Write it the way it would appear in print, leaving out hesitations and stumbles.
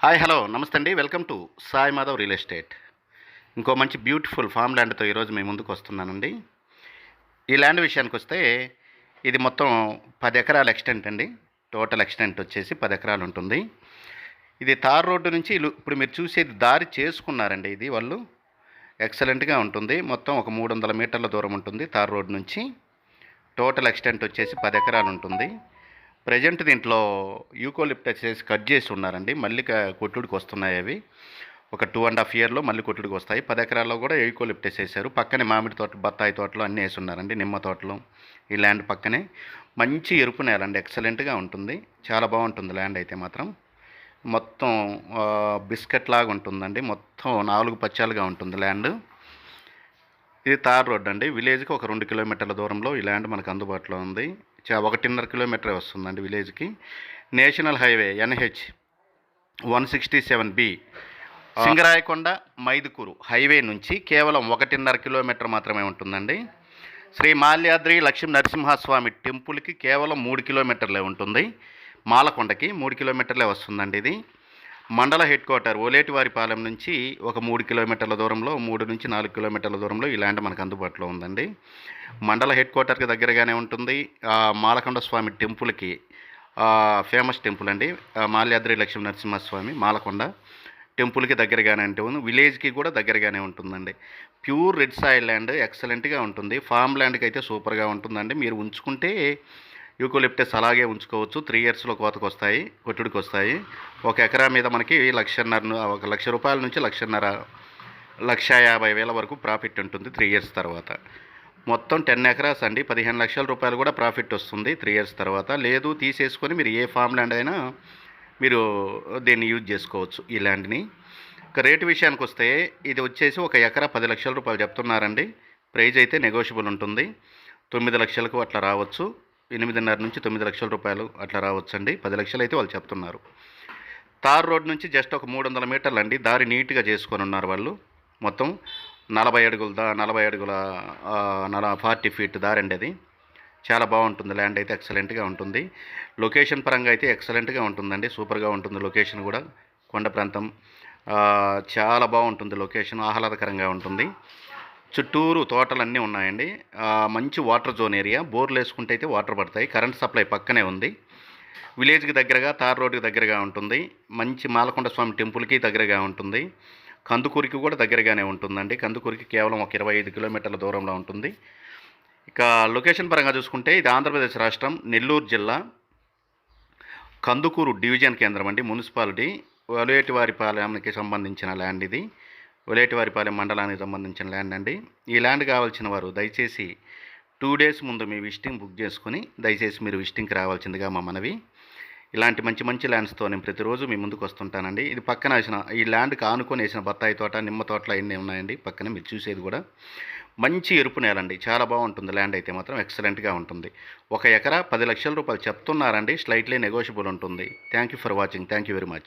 Hi hello నమస్తే అండి. Welcome to Sai Madhav real estate. ఇంకో మంచి బ్యూటిఫుల్ ఫామ్ ల్యాండ్తో ఈరోజు మీ ముందుకు వస్తున్నానండి. ఈ ల్యాండ్ విషయానికి వస్తే ఇది మొత్తం 10 ఎకరాల ఎక్స్టెంట్ అండి. టోటల్ ఎక్స్టెంట్ వచ్చేసి 10 ఎకరాలు ఉంటుంది. ఇది తార్ రోడ్డు నుంచి ఇప్పుడు మీరు చూసేది దారి చేసుకున్నారండి. ఇది వాళ్ళు ఎక్సలెంట్గా ఉంటుంది. మొత్తం ఒక 300 మీటర్ల దూరం ఉంటుంది తార్ రోడ్డు నుంచి. టోటల్ ఎక్స్టెంట్ వచ్చేసి 10 ఎకరాలు ఉంటుంది. ప్రజెంట్ దీంట్లో యూకోలిప్టస్ వేసి కట్ చేసి ఉన్నారండి. మళ్ళీ కొట్టుడికి వస్తున్నాయి అవి. ఒక 2.5 ఇయర్లో మళ్ళీ కొట్టుడికి వస్తాయి. 10 ఎకరాల్లో కూడా యూకోలిప్టస్ వేసారు. పక్కనే మామిడి తోట, బత్తాయి తోటలు అన్నీ వేసి ఉన్నారండి. నిమ్మ తోటలు. ఈ ల్యాండ్ పక్కనే మంచి ఎరుపు నేల అండి. ఎక్సలెంట్గా ఉంటుంది. చాలా బాగుంటుంది ల్యాండ్ అయితే మాత్రం. మొత్తం బిస్కెట్ లాగా ఉంటుందండి. మొత్తం 4 పచ్చాలుగా ఉంటుంది ల్యాండ్. ఇది తార్ రోడ్ అండి. విలేజ్కి ఒక 2 కిలోమీటర్ల దూరంలో ఈ ల్యాండ్ మనకు అందుబాటులో ఉంది. 1.5 కిలోమీటరే వస్తుందండి విలేజ్కి. National highway NH 167B Singarayakonda Mydukur highway నుంచి కేవలం 1.5 కిలోమీటర్ మాత్రమే ఉంటుందండి. శ్రీ మాల్యాద్రి లక్ష్మీ నరసింహస్వామి టెంపుల్కి కేవలం 3 కిలోమీటర్లే ఉంటుంది. మాలకొండకి 3 కిలోమీటర్లే వస్తుందండి. ఇది మండల హెడ్ క్వార్టర్ ఓలేటివారిపాలెం నుంచి ఒక 3 కిలోమీటర్ల దూరంలో, 3 నుంచి 4 కిలోమీటర్ల దూరంలో ఈ ల్యాండ్ మనకు అందుబాటులో ఉందండి. మండల హెడ్ క్వార్టర్కి దగ్గరగానే ఉంటుంది. మాలకొండ స్వామి టెంపుల్కి ఫేమస్ టెంపుల్ అండి. మాల్యాద్రి లక్ష్మీ నరసింహస్వామి మాలకొండ టెంపుల్కి దగ్గరగానే ఉంటుంది. విలేజ్కి కూడా దగ్గరగానే ఉంటుందండి. ప్యూర్ రెడ్ సాయిల్ ల్యాండ్ ఎక్సలెంట్గా ఉంటుంది. ఫామ్ ల్యాండ్కి అయితే సూపర్గా ఉంటుందండి. మీరు ఉంచుకుంటే యూకోలిప్టస్ అలాగే ఉంచుకోవచ్చు. 3 ఇయర్స్లో కోతకు వస్తాయి, కొట్టుడికి వస్తాయి. 1 ఎకరా మీద మనకి 1,00,000 రూపాయల నుంచి 1,50,000 వరకు ప్రాఫిట్ ఉంటుంది 3 ఇయర్స్ తర్వాత. మొత్తం 10 ఎకరాస్ అండి. 15 లక్షల రూపాయలు కూడా ప్రాఫిట్ వస్తుంది 3 ఇయర్స్ తర్వాత. లేదు తీసేసుకొని మీరు ఏ ఫామ్ ల్యాండ్ అయినా మీరు దీన్ని యూజ్ చేసుకోవచ్చు ఈ ల్యాండ్ని. ఇక రేటు విషయానికి వస్తే ఇది వచ్చేసి 1 ఎకరా 10 లక్షల రూపాయలు చెప్తున్నారండి. ప్రైజ్ అయితే నెగోషియబుల్ ఉంటుంది. 9 లక్షలకు అట్లా రావచ్చు. 8.5 నుంచి 9 లక్షల రూపాయలు అట్లా రావచ్చండి. 10 లక్షలు అయితే వాళ్ళు చెప్తున్నారు. తార్ రోడ్ నుంచి జస్ట్ ఒక 300 మీటర్లు అండి. దారి నీట్గా చేసుకొని ఉన్నారు వాళ్ళు. మొత్తం 40 అడుగుల 40 ఫీట్ దారి అండి. అది చాలా బాగుంటుంది. ల్యాండ్ అయితే ఎక్సలెంట్గా ఉంటుంది. లొకేషన్ పరంగా అయితే ఎక్సలెంట్గా ఉంటుందండి. సూపర్గా ఉంటుంది లొకేషన్ కూడా. కొండ ప్రాంతం చాలా బాగుంటుంది లొకేషన్. ఆహ్లాదకరంగా ఉంటుంది. చుట్టూరు తోటలన్నీ ఉన్నాయండి. మంచి వాటర్ జోన్ ఏరియా. బోర్లు వేసుకుంటే అయితే వాటర్ పడతాయి. కరెంట్ సప్లై పక్కనే ఉంది. విలేజ్కి దగ్గరగా, తార్ రోడ్కి దగ్గరగా ఉంటుంది. మంచి మాలకొండ స్వామి టెంపుల్కి దగ్గరగా ఉంటుంది. కందుకూరికి కూడా దగ్గరగానే ఉంటుందండి. కందుకూరికి కేవలం ఒక 25 కిలోమీటర్ల దూరంలో ఉంటుంది. ఇక లొకేషన్ పరంగా చూసుకుంటే ఇది ఆంధ్రప్రదేశ్ రాష్ట్రం, నెల్లూరు జిల్లా, కందుకూరు డివిజన్ కేంద్రం అండి. మున్సిపాలిటీ ఒలేటివారిపాలెంకి సంబంధించిన ల్యాండ్ ఇది. ఒలేటివారిపాలెం మండలానికి సంబంధించిన ల్యాండ్ అండి. ఈ ల్యాండ్ కావాల్సిన వారు దయచేసి 2 డేస్ ముందు మీ విజిటింగ్ బుక్ చేసుకుని దయచేసి మీరు విజిటింగ్కి రావాల్సిందిగా మా మనవి. ఇలాంటి మంచి మంచి ల్యాండ్స్తో నేను ప్రతిరోజు మీ ముందుకు వస్తుంటానండి. ఇది పక్కన వేసిన ఈ ల్యాండ్కి ఆనుకొని వేసిన బత్తాయి తోట, నిమ్మ తోటలు అన్నీ ఉన్నాయండి. పక్కన మీరు చూసేది కూడా మంచి ఎరుపు నేలండి. చాలా బాగుంటుంది ల్యాండ్ అయితే మాత్రం ఎక్సలెంట్గా ఉంటుంది. 1 ఎకరా 10 లక్షల రూపాయలు చెప్తున్నారండి. స్లైట్లీ నెగోషియబుల్ ఉంటుంది. Thank you for watching. Thank you very much.